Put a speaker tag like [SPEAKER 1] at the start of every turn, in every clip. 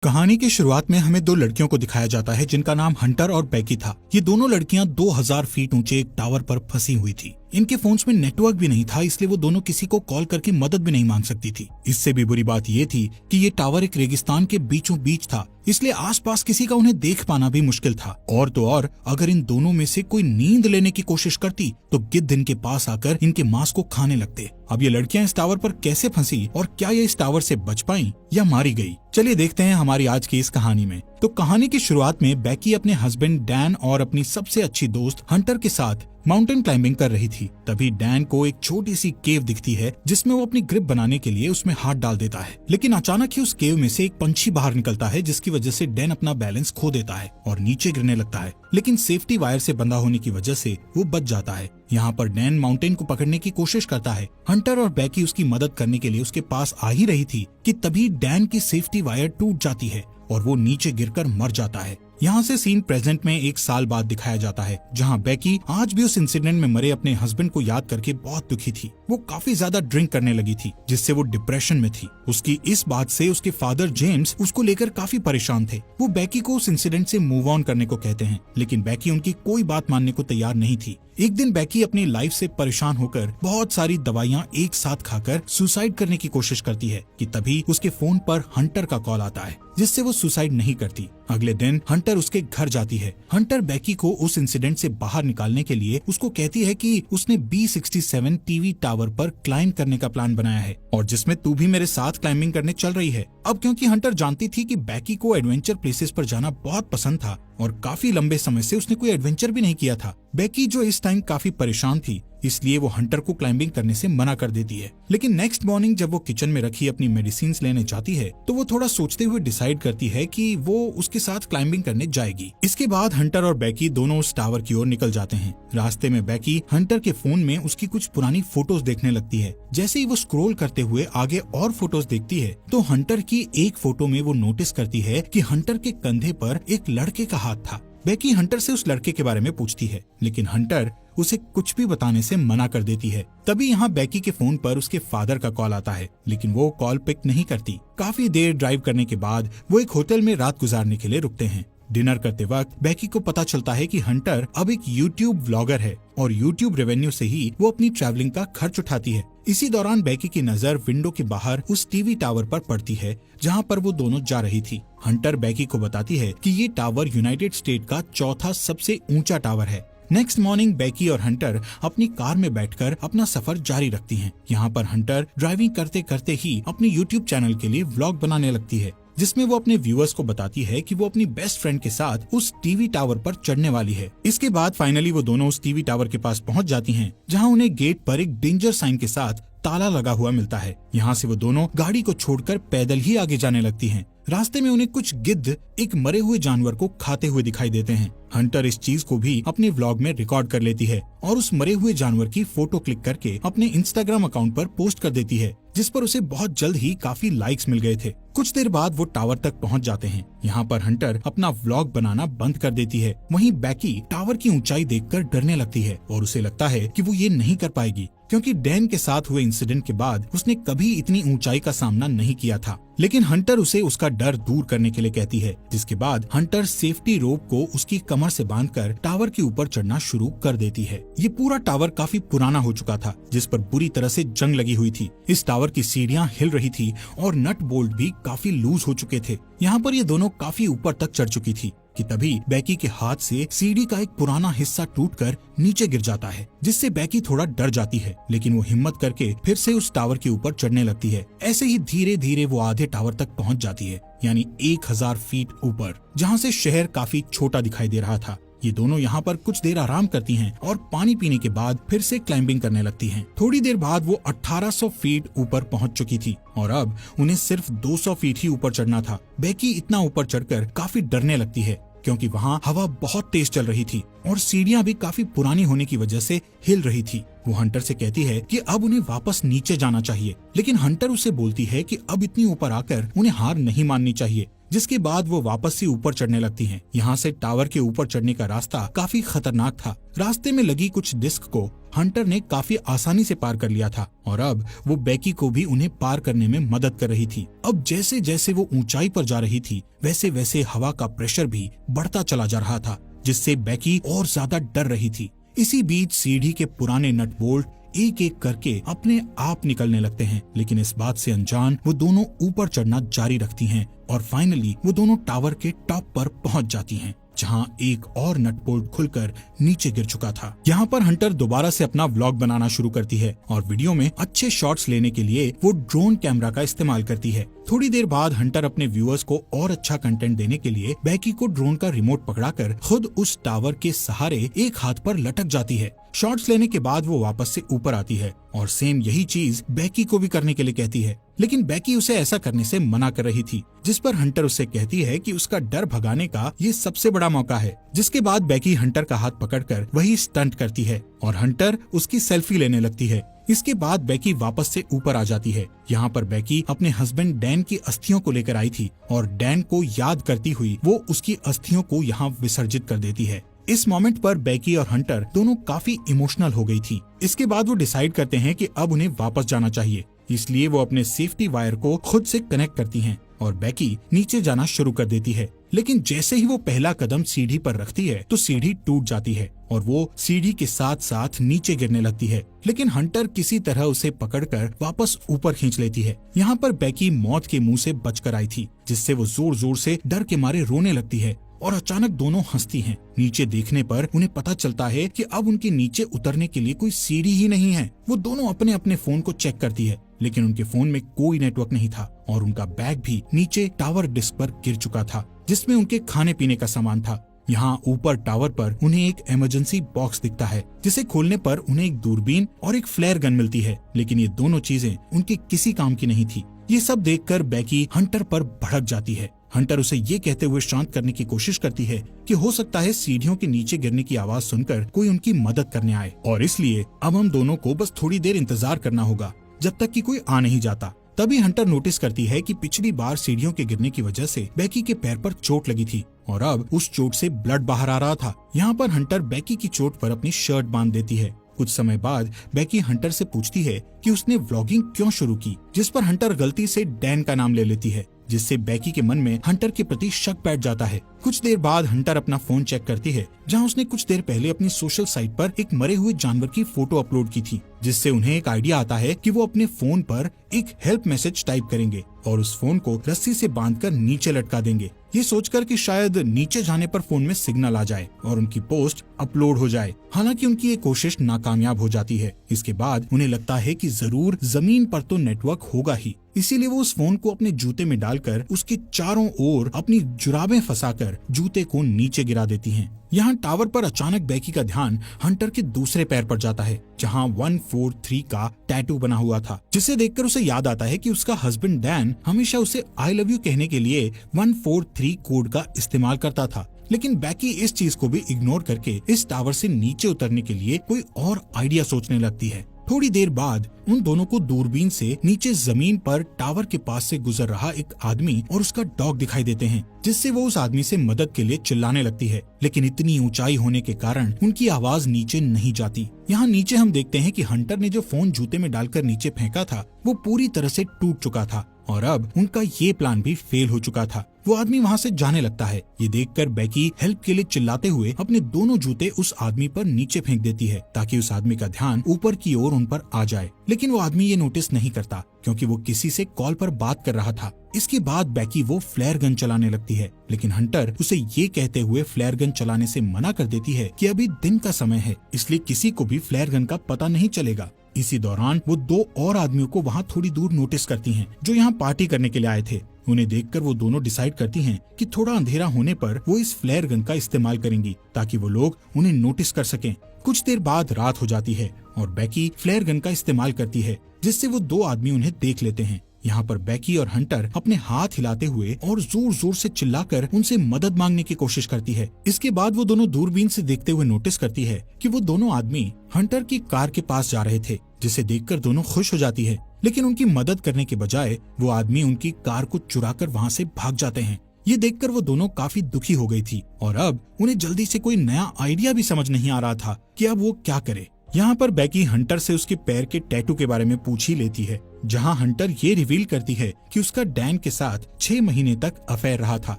[SPEAKER 1] कहानी की शुरुआत में हमें दो लड़कियों को दिखाया जाता है जिनका नाम हंटर और बैकी था। ये दोनों लड़कियां 2000 फीट ऊंचे एक टावर पर फंसी हुई थी। इनके फोन्स में नेटवर्क भी नहीं था, इसलिए वो दोनों किसी को कॉल करके मदद भी नहीं मांग सकती थी। इससे भी बुरी बात ये थी कि ये टावर एक रेगिस्तान के बीचों बीच था, इसलिए आसपास किसी का उन्हें देख पाना भी मुश्किल था। और तो और अगर इन दोनों में से कोई नींद लेने की कोशिश करती तो गिद्ध इनके पास आकर इनके मांस को खाने लगते। अब ये लड़कियां इस टावर पर कैसे फंसी और क्या ये इस टावर से बच पाई या मारी गई, चलिए देखते हैं हमारी आज की इस कहानी में। तो कहानी की शुरुआत में बैकी अपने हस्बैंड डैन और अपनी सबसे अच्छी दोस्त हंटर के साथ माउंटेन क्लाइंबिंग कर रही थी। तभी डैन को एक छोटी सी केव दिखती है जिसमें वो अपनी ग्रिप बनाने के लिए उसमें हाथ डाल देता है। लेकिन अचानक ही उस केव में से एक पंछी बाहर निकलता है, जिसकी वजह से डैन अपना बैलेंस खो देता है और नीचे गिरने लगता है। लेकिन सेफ्टी वायर से बंधा होने की वजह से वो बच जाता है। यहाँ पर डैन माउंटेन को पकड़ने की कोशिश करता है। हंटर और बैकी उसकी मदद करने के लिए उसके पास आ ही रही थी कि तभी डैन की सेफ्टी वायर टूट जाती है और वो नीचे गिरकर मर जाता है। यहाँ से सीन प्रेजेंट में 1 साल बाद दिखाया जाता है, जहाँ बैकी आज भी उस इंसिडेंट में मरे अपने हस्बैंड को याद करके बहुत दुखी थी। वो काफी ज्यादा ड्रिंक करने लगी थी, जिससे वो डिप्रेशन में थी। उसकी इस बात से उसके फादर जेम्स उसको लेकर काफी परेशान थे। वो बैकी को उस इंसिडेंट से मूव ऑन करने को कहते हैं, लेकिन बैकी उनकी कोई बात मानने को तैयार नहीं थी। एक दिन बैकी अपनी लाइफ से परेशान होकर बहुत सारी दवाइयाँ एक साथ खाकर सुसाइड करने की कोशिश करती है कि तभी उसके फोन पर हंटर का कॉल आता है, जिससे वो सुसाइड नहीं करती। अगले दिन हंटर उसके घर जाती है। हंटर बैकी को उस इंसिडेंट से बाहर निकालने के लिए उसको कहती है कि उसने B67 टीवी टावर पर क्लाइंब करने का प्लान बनाया है और जिसमें तू भी मेरे साथ क्लाइंबिंग करने चल रही है। अब क्योंकि हंटर जानती थी कि बैकी को एडवेंचर प्लेसेस पर जाना बहुत पसंद था और काफी लंबे समय से उसने कोई एडवेंचर भी नहीं किया था, बैकी जो इस टाइम काफी परेशान थी, इसलिए वो हंटर को क्लाइंबिंग करने से मना कर देती है। लेकिन नेक्स्ट मॉर्निंग जब वो किचन में रखी अपनी मेडिसिन लेने जाती है तो वो थोड़ा सोचते हुए डिसाइड करती है कि वो उसके साथ क्लाइंबिंग करने जाएगी। इसके बाद हंटर और बैकी दोनों उस टावर की ओर निकल जाते हैं। रास्ते में बैकी हंटर के फोन में उसकी कुछ पुरानी फोटोज देखने लगती है। जैसे ही वो स्क्रॉल करते हुए आगे और फोटोज देखती है तो हंटर की एक फोटो में वो नोटिस करती है कि हंटर के कंधे पर एक लड़के का हाथ था। बैकी हंटर से उस लड़के के बारे में पूछती है, लेकिन हंटर उसे कुछ भी बताने से मना कर देती है। तभी यहाँ बैकी के फोन पर उसके फादर का कॉल आता है, लेकिन वो कॉल पिक नहीं करती। काफी देर ड्राइव करने के बाद वो एक होटल में रात गुजारने के लिए रुकते हैं। डिनर करते वक्त बैकी को पता चलता है कि हंटर अब एक यूट्यूब व्लॉगर है और यूट्यूब रेवेन्यू से ही वो अपनी ट्रैवलिंग का खर्च उठाती है। इसी दौरान बैकी की नजर विंडो के बाहर उस टीवी टावर पर पड़ती है जहाँ पर वो दोनों जा रही थी। हंटर बैकी को बताती है कि ये टावर यूनाइटेड स्टेट का चौथा सबसे ऊंचा टावर है। नेक्स्ट मॉर्निंग बैकी और हंटर अपनी कार में बैठकर अपना सफर जारी रखती हैं। यहाँ पर हंटर ड्राइविंग करते करते ही अपने यूट्यूब चैनल के लिए व्लॉग बनाने लगती है, जिसमें वो अपने व्यूअर्स को बताती है कि वो अपनी बेस्ट फ्रेंड के साथ उस टीवी टावर पर चढ़ने वाली है। इसके बाद फाइनली वो दोनों उस टीवी टावर के पास पहुंच जाती हैं, जहां उन्हें गेट पर एक डेंजर साइन के साथ ताला लगा हुआ मिलता है। यहाँ से वो दोनों गाड़ी को छोड़कर पैदल ही आगे जाने लगती हैं। रास्ते में उन्हें कुछ गिद्ध एक मरे हुए जानवर को खाते हुए दिखाई देते हैं। हंटर इस चीज को भी अपने व्लॉग में रिकॉर्ड कर लेती है और उस मरे हुए जानवर की फोटो क्लिक करके अपने इंस्टाग्राम अकाउंट पर पोस्ट कर देती है, जिस पर उसे बहुत जल्द ही काफी लाइक्स मिल गए थे। कुछ देर बाद वो टावर तक पहुंच जाते हैं। यहाँ पर हंटर अपना व्लॉग बनाना बंद कर देती है। वहीं बैकी टावर की ऊंचाई देखकर डरने लगती है और उसे लगता है कि वो ये नहीं कर पाएगी, क्योंकि डैन के साथ हुए इंसिडेंट के बाद उसने कभी इतनी ऊंचाई का सामना नहीं किया था। लेकिन हंटर उसे उसका डर दूर करने के लिए कहती है, जिसके बाद हंटर सेफ्टी रोप को उसकी कमर से बांधकर टावर के ऊपर चढ़ना शुरू कर देती है। ये पूरा टावर काफी पुराना हो चुका था, जिस पर बुरी तरह से जंग लगी हुई थी। इस टावर की सीढ़ियां हिल रही थी और नट बोल्ट भी काफी लूज हो चुके थे। यहाँ पर ये दोनों काफी ऊपर तक चढ़ चुकी थी कि तभी बैकी के हाथ से सीढ़ी का एक पुराना हिस्सा टूटकर नीचे गिर जाता है, जिससे बैकी थोड़ा डर जाती है। लेकिन वो हिम्मत करके फिर से उस टावर के ऊपर चढ़ने लगती है। ऐसे ही धीरे धीरे वो आधे टावर तक पहुंच जाती है, यानी 1000 फीट ऊपर, जहाँ से शहर काफी छोटा दिखाई दे रहा था। ये दोनों यहाँ पर कुछ देर आराम करती हैं और पानी पीने के बाद फिर से क्लाइंबिंग करने लगती हैं। थोड़ी देर बाद वो 1800 फीट ऊपर पहुँच चुकी थी और अब उन्हें सिर्फ 200 फीट ही ऊपर चढ़ना था। बैकी इतना ऊपर चढ़कर काफी डरने लगती है, क्योंकि वहाँ हवा बहुत तेज चल रही थी और सीढ़ियाँ भी काफी पुरानी होने की वजह से हिल रही थी। वो हंटर से कहती है कि अब उन्हें वापस नीचे जाना चाहिए, लेकिन हंटर उसे बोलती है कि अब इतनी ऊपर आकर उन्हें हार नहीं माननी चाहिए। जिसके बाद वो वापस से ऊपर चढ़ने लगती हैं। यहाँ से टावर के ऊपर चढ़ने का रास्ता काफी खतरनाक था। रास्ते में लगी कुछ डिस्क को हंटर ने काफी आसानी से पार कर लिया था और अब वो बेकी को भी उन्हें पार करने में मदद कर रही थी। अब जैसे जैसे वो ऊंचाई पर जा रही थी वैसे वैसे हवा का प्रेशर भी बढ़ता चला जा रहा था, जिससे बेकी और ज्यादा डर रही थी। इसी बीच सीढ़ी के पुराने नट बोल्ट एक एक करके अपने आप निकलने लगते हैं, लेकिन इस बात से अनजान वो दोनों ऊपर चढ़ना जारी रखती हैं और फाइनली वो दोनों टावर के टॉप पर पहुंच जाती हैं, जहां एक और नट बोल्ट खुलकर नीचे गिर चुका था। यहाँ पर हंटर दोबारा से अपना व्लॉग बनाना शुरू करती है और वीडियो में अच्छे शॉट्स लेने के लिए वो ड्रोन कैमरा का इस्तेमाल करती है। थोड़ी देर बाद हंटर अपने व्यूअर्स को और अच्छा कंटेंट देने के लिए बेकी को ड्रोन का रिमोट पकड़ाकर खुद उस टावर के सहारे एक हाथ पर लटक जाती है। शॉट्स लेने के बाद वो वापस से ऊपर आती है और सेम यही चीज बेकी को भी करने के लिए कहती है, लेकिन बेकी उसे ऐसा करने से मना कर रही थी, जिस पर हंटर उससे कहती है कि उसका डर भगाने का ये सबसे बड़ा मौका है। जिसके बाद बेकी हंटर का हाथ पकड़कर वही स्टंट करती है और हंटर उसकी सेल्फी लेने लगती है। इसके बाद बेकी वापस से ऊपर आ जाती है। यहाँ पर बेकी अपने हस्बैंड डैन की अस्थियों को लेकर आई थी और डैन को याद करती हुई वो उसकी अस्थियों को यहाँ विसर्जित कर देती है। इस मोमेंट पर बेकी और हंटर दोनों काफी इमोशनल हो गई थी। इसके बाद वो डिसाइड करते हैं कि अब उन्हें वापस जाना चाहिए, इसलिए वो अपने सेफ्टी वायर को खुद से कनेक्ट करती हैं और बेकी नीचे जाना शुरू कर देती है। लेकिन जैसे ही वो पहला कदम सीढ़ी पर रखती है तो सीढ़ी टूट जाती है और वो सीढ़ी के साथ साथ नीचे गिरने लगती है, लेकिन हंटर किसी तरह उसे पकड़कर वापस ऊपर खींच लेती है। यहाँ पर बेकी मौत के मुंह से बचकर आई थी, जिससे वो जोर जोर से डर के मारे रोने लगती है और अचानक दोनों हंसती हैं। नीचे देखने पर उन्हें पता चलता है कि अब उनके नीचे उतरने के लिए कोई सीढ़ी ही नहीं है। वो दोनों अपने अपने फोन को चेक करती है, लेकिन उनके फोन में कोई नेटवर्क नहीं था और उनका बैग भी नीचे टावर डिस्क पर गिर चुका था, जिसमें उनके खाने पीने का सामान था। यहाँ ऊपर टावर पर उन्हें एक इमरजेंसी बॉक्स दिखता है, जिसे खोलने पर उन्हें एक दूरबीन और एक फ्लेयर गन मिलती है, लेकिन ये दोनों चीजें उनके किसी काम की नहीं थी। ये सब देखकर बेकी हंटर पर भड़क जाती है। हंटर उसे ये कहते हुए शांत करने की कोशिश करती है कि हो सकता है सीढ़ियों के नीचे गिरने की आवाज सुनकर कोई उनकी मदद करने आए और इसलिए अब हम दोनों को बस थोड़ी देर इंतजार करना होगा जब तक कि कोई आ नहीं जाता। तभी हंटर नोटिस करती है कि पिछली बार सीढ़ियों के गिरने की वजह से बेकी के पैर पर चोट लगी थी और अब उस चोट से ब्लड बाहर आ रहा था। यहाँ पर हंटर बेकी की चोट पर अपनी शर्ट बांध देती है। कुछ समय बाद बेकी हंटर से पूछती है कि उसने व्लॉगिंग क्यों शुरू की, जिस पर हंटर गलती से डैन का नाम ले लेती है, जिससे बेकी के मन में हंटर के प्रति शक बैठ जाता है। कुछ देर बाद हंटर अपना फोन चेक करती है, जहां उसने कुछ देर पहले अपनी सोशल साइट पर एक मरे हुए जानवर की फोटो अपलोड की थी, जिससे उन्हें एक आइडिया आता है कि वो अपने फोन पर एक हेल्प मैसेज टाइप करेंगे और उस फोन को रस्सी से बांधकर नीचे लटका देंगे, ये सोचकर कि शायद नीचे जाने पर फोन में सिग्नल आ जाए और उनकी पोस्ट अपलोड हो जाए। हालांकि उनकी ये कोशिश नाकामयाब हो जाती है। इसके बाद उन्हें लगता है कि जरूर जमीन पर तो नेटवर्क होगा ही, इसीलिए वो उस फोन को अपने जूते में डालकर उसके चारों ओर अपनी जुराबें फंसाकर जूते को नीचे गिरा देती हैं। यहाँ टावर पर अचानक बेकी का ध्यान हंटर के दूसरे पैर पर जाता है, जहाँ 143 का टैटू बना हुआ था, जिसे देखकर उसे याद आता है कि उसका हस्बैंड डैन हमेशा उसे आई लव यू कहने के लिए 143 कोड का इस्तेमाल करता था। लेकिन बेकी इस चीज को भी इग्नोर करके इस टावर से नीचे उतरने के लिए कोई और आइडिया सोचने लगती है। थोड़ी देर बाद उन दोनों को दूरबीन से नीचे जमीन पर टावर के पास से गुजर रहा एक आदमी और उसका डॉग दिखाई देते हैं, जिससे वो उस आदमी से मदद के लिए चिल्लाने लगती है, लेकिन इतनी ऊंचाई होने के कारण उनकी आवाज नीचे नहीं जाती। यहाँ नीचे हम देखते हैं कि हंटर ने जो फोन जूते में डालकर नीचे फेंका था वो पूरी तरह से टूट चुका था और अब उनका ये प्लान भी फेल हो चुका था। वो आदमी वहाँ से जाने लगता है। ये देखकर बेकी हेल्प के लिए चिल्लाते हुए अपने दोनों जूते उस आदमी पर नीचे फेंक देती है, ताकि उस आदमी का ध्यान ऊपर की ओर उन पर आ जाए। लेकिन वो आदमी ये नोटिस नहीं करता, क्योंकि वो किसी से कॉल पर बात कर रहा था। इसके बाद बेकी वो फ्लेयर गन चलाने लगती है, लेकिन हंटर उसे ये कहते हुए फ्लेयर गन चलाने से मना कर देती है कि अभी दिन का समय है, इसलिए किसी को भी फ्लेयर गन का पता नहीं चलेगा। इसी दौरान वो दो और आदमियों को वहाँ थोड़ी दूर नोटिस करती हैं, जो यहाँ पार्टी करने के लिए आए थे। उन्हें देखकर वो दोनों डिसाइड करती हैं कि थोड़ा अंधेरा होने पर वो इस फ्लेयर गन का इस्तेमाल करेंगी, ताकि वो लोग उन्हें नोटिस कर सकें। कुछ देर बाद रात हो जाती है और बेकी फ्लेयर गन का इस्तेमाल करती है, जिससे वो दो आदमी उन्हें देख लेते हैं। यहाँ पर बेकी और हंटर अपने हाथ हिलाते हुए और जोर जोर से चिल्लाकर उनसे मदद मांगने की कोशिश करती है। इसके बाद वो दोनों दूरबीन से देखते हुए नोटिस करती है कि वो दोनों आदमी हंटर की कार के पास जा रहे थे, जिसे देखकर दोनों खुश हो जाती है। लेकिन उनकी मदद करने के बजाय वो आदमी उनकी कार को चुराकर वहाँ से भाग जाते हैं। ये देखकर वो दोनों काफी दुखी हो गई थी और अब उन्हें जल्दी से कोई नया आइडिया भी समझ नहीं आ रहा था कि अब वो क्या करे। यहाँ पर बेकी हंटर से उसके पैर के टैटू के बारे में पूछ ही लेती है, जहाँ हंटर ये रिवील करती है कि उसका डैन के साथ 6 महीने तक अफेयर रहा था।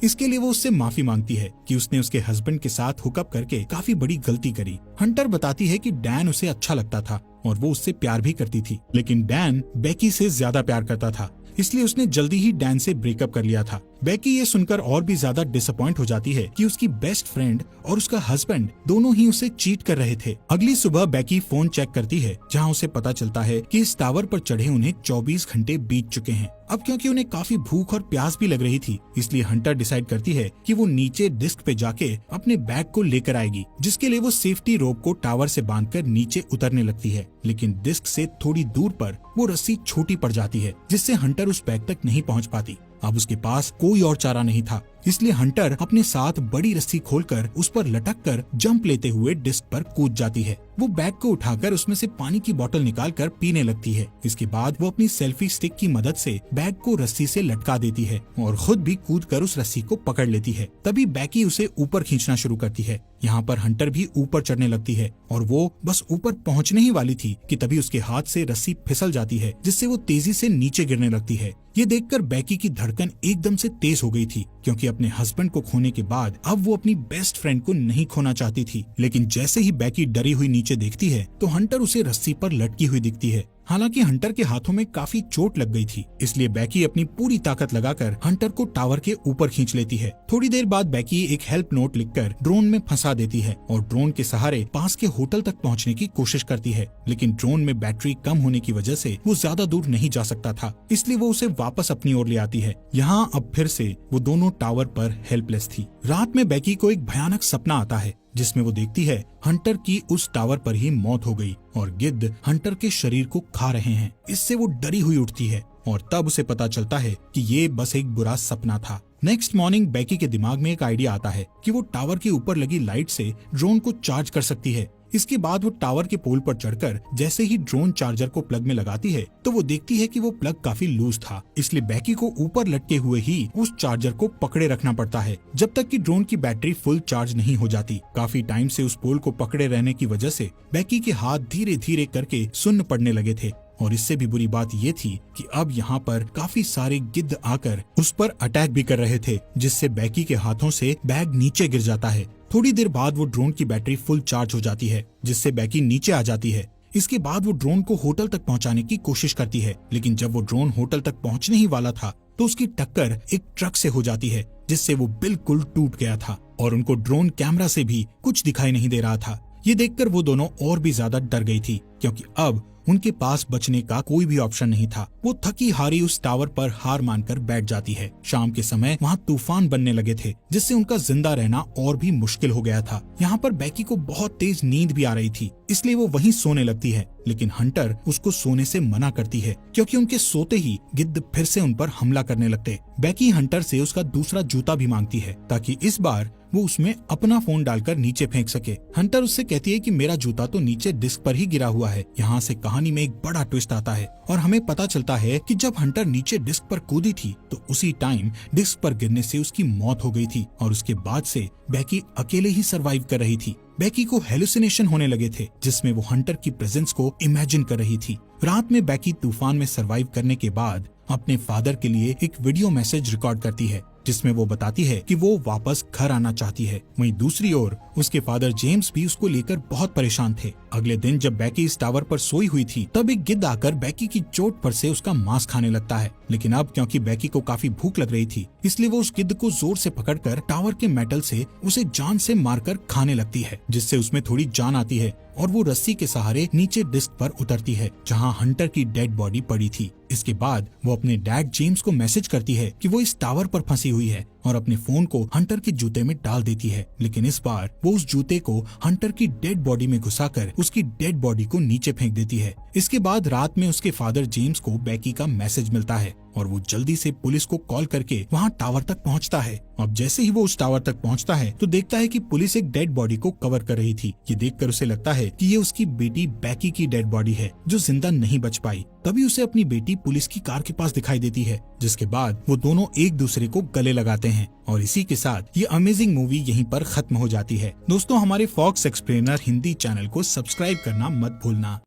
[SPEAKER 1] इसके लिए वो उससे माफी मांगती है कि उसने उसके हस्बैंड के साथ हुकअप करके काफी बड़ी गलती करी। हंटर बताती है कि डैन उसे अच्छा लगता था और वो उससे प्यार भी करती थी, लेकिन डैन बेकी से ज्यादा प्यार करता था, इसलिए उसने जल्दी ही डैन से ब्रेकअप कर लिया था। बेकी ये सुनकर और भी ज्यादा डिसअपॉइंट हो जाती है कि उसकी बेस्ट फ्रेंड और उसका हस्बैंड दोनों ही उसे चीट कर रहे थे। अगली सुबह बेकी फोन चेक करती है, जहां उसे पता चलता है कि इस टावर पर चढ़े उन्हें 24 घंटे बीत चुके हैं। अब क्योंकि उन्हें काफी भूख और प्यास भी लग रही थी, इसलिए हंटर डिसाइड करती है कि वो नीचे डिस्क पे जाके अपने बैग को लेकर आएगी, जिसके लिए वो सेफ्टी रोप को टावर से बांधकर नीचे उतरने लगती है। लेकिन डिस्क से थोड़ी दूर पर वो रस्सी छोटी पड़ जाती है, जिससे हंटर उस बैग तक नहीं पहुंच पाती। अब उसके पास कोई और चारा नहीं था, इसलिए हंटर अपने साथ बड़ी रस्सी खोलकर उस पर लटक कर जंप लेते हुए डिस्क पर कूद जाती है। वो बैग को उठाकर उसमें से पानी की बोतल निकालकर पीने लगती है। इसके बाद वो अपनी सेल्फी स्टिक की मदद से बैग को रस्सी से लटका देती है और खुद भी कूदकर उस रस्सी को पकड़ लेती है। तभी बेकी उसे ऊपर खींचना शुरू करती है। यहाँ पर हंटर भी ऊपर चढ़ने लगती है और वो बस ऊपर पहुँचने ही वाली थी कि तभी उसके हाथ से रस्सी फिसल जाती है, जिससे वो तेजी से नीचे गिरने लगती है। ये देखकर बेकी की धड़कन एकदम से तेज हो गई थी, क्योंकि अपने हस्बैंड को खोने के बाद अब वो अपनी बेस्ट फ्रेंड को नहीं खोना चाहती थी। लेकिन जैसे ही बेकी डरी हुई नीचे देखती है तो हंटर उसे रस्सी पर लटकी हुई दिखती है। हालांकि हंटर के हाथों में काफी चोट लग गई थी, इसलिए बेकी अपनी पूरी ताकत लगाकर हंटर को टावर के ऊपर खींच लेती है। थोड़ी देर बाद बेकी एक हेल्प नोट लिखकर ड्रोन में फंसा देती है और ड्रोन के सहारे पास के होटल तक पहुंचने की कोशिश करती है, लेकिन ड्रोन में बैटरी कम होने की वजह से वो ज्यादा दूर नहीं जा सकता था, इसलिए वो उसे वापस अपनी ओर ले आती है। यहाँ अब फिर से वो दोनों टावर पर हेल्पलेस थी। रात में बेकी को एक भयानक सपना आता है, जिसमें वो देखती है हंटर की उस टावर पर ही मौत हो गई और गिद्ध हंटर के शरीर को खा रहे हैं। इससे वो डरी हुई उठती है और तब उसे पता चलता है कि ये बस एक बुरा सपना था। नेक्स्ट मॉर्निंग बेकी के दिमाग में एक आइडिया आता है कि वो टावर के ऊपर लगी लाइट से ड्रोन को चार्ज कर सकती है। इसके बाद वो टावर के पोल पर चढ़कर जैसे ही ड्रोन चार्जर को प्लग में लगाती है तो वो देखती है कि वो प्लग काफी लूज था, इसलिए बेकी को ऊपर लटके हुए ही उस चार्जर को पकड़े रखना पड़ता है जब तक कि ड्रोन की बैटरी फुल चार्ज नहीं हो जाती। काफी टाइम से उस पोल को पकड़े रहने की वजह से बेकी के हाथ धीरे धीरे करके सुन्न पड़ने लगे थे और इससे भी बुरी बात ये थी कि अब यहाँ पर काफी सारे गिद्ध आकर उस पर अटैक भी कर रहे थे, जिससे बेकी के हाथों से बैग नीचे गिर जाता है। थोड़ी देर बाद वो ड्रोन की बैटरी फुल चार्ज हो जाती है, जिससे बेकी नीचे आ जाती है। इसके बाद वो ड्रोन को होटल तक पहुंचाने की कोशिश करती है, लेकिन जब वो ड्रोन होटल तक पहुंचने ही वाला था तो उसकी टक्कर एक ट्रक से हो जाती है, जिससे वो बिल्कुल टूट गया था और उनको ड्रोन कैमरा से भी कुछ दिखाई नहीं दे रहा था। ये देखकर वो दोनों और भी ज्यादा डर गई थी, क्योंकि अब उनके पास बचने का कोई भी ऑप्शन नहीं था। वो थकी हारी उस टावर पर हार मानकर बैठ जाती है। शाम के समय वहाँ तूफान बनने लगे थे, जिससे उनका जिंदा रहना और भी मुश्किल हो गया था। यहाँ पर बेकी को बहुत तेज नींद भी आ रही थी, इसलिए वो वहीं सोने लगती है, लेकिन हंटर उसको सोने से मना करती है, क्योंकि उनके सोते ही गिद्ध फिर से उन पर हमला करने लगते। बेकी हंटर से उसका दूसरा जूता भी मांगती है, ताकि इस बार वो उसमें अपना फोन डालकर नीचे फेंक सके। हंटर उससे कहती है कि मेरा जूता तो नीचे डिस्क पर ही गिरा हुआ है। यहाँ से कहानी में एक बड़ा ट्विस्ट आता है और हमें पता चलता है कि जब हंटर नीचे डिस्क पर कूदी थी तो उसी टाइम डिस्क पर गिरने से उसकी मौत हो गई थी और उसके बाद से बेकी अकेले ही सरवाइव कर रही थी। बेकी को हेलुसिनेशन होने लगे थे, जिसमें वो हंटर की प्रेजेंस को इमेजिन कर रही थी। रात में बेकी तूफान में सरवाइव करने के बाद अपने फादर के लिए एक वीडियो मैसेज रिकॉर्ड करती है, जिसमें वो बताती है कि वो वापस घर आना चाहती है। वहीं दूसरी ओर उसके फादर जेम्स भी उसको लेकर बहुत परेशान थे। अगले दिन जब बेकी इस टावर पर सोई हुई थी तब एक गिद्ध आकर बेकी की चोट पर से उसका मांस खाने लगता है, लेकिन अब क्योंकि बेकी को काफी भूख लग रही थी इसलिए वो उस गिद्ध को जोर से पकड़कर टावर के मेटल से उसे जान से मारकर खाने लगती है, जिससे उसमें थोड़ी जान आती है और वो रस्सी के सहारे नीचे डिस्क पर उतरती है, जहां हंटर की डेड बॉडी पड़ी थी। इसके बाद वो अपने डैड जेम्स को मैसेज करती है कि वो इस टावर पर फंसी हुई है और अपने फोन को हंटर के जूते में डाल देती है, लेकिन इस बार वो उस जूते को हंटर की डेड बॉडी में घुसाकर उसकी डेड बॉडी को नीचे फेंक देती है। इसके बाद रात में उसके फादर जेम्स को बेकी का मैसेज मिलता है और वो जल्दी से पुलिस को कॉल करके वहाँ टावर तक पहुँचता है। अब जैसे ही वो उस टावर तक पहुँचता है तो देखता है कि पुलिस एक डेड बॉडी को कवर कर रही थी। ये देखकर उसे लगता है कि ये उसकी बेटी बेकी की डेड बॉडी है जो जिंदा नहीं बच पाई। तभी उसे अपनी बेटी पुलिस की कार के पास दिखाई देती है, जिसके बाद वो दोनों एक दूसरे को गले लगाते हैं। हैं और इसी के साथ ये अमेजिंग मूवी यहीं पर खत्म हो जाती है। दोस्तों, हमारे फॉक्स एक्सप्लेनर हिंदी चैनल को सब्सक्राइब करना मत भूलना।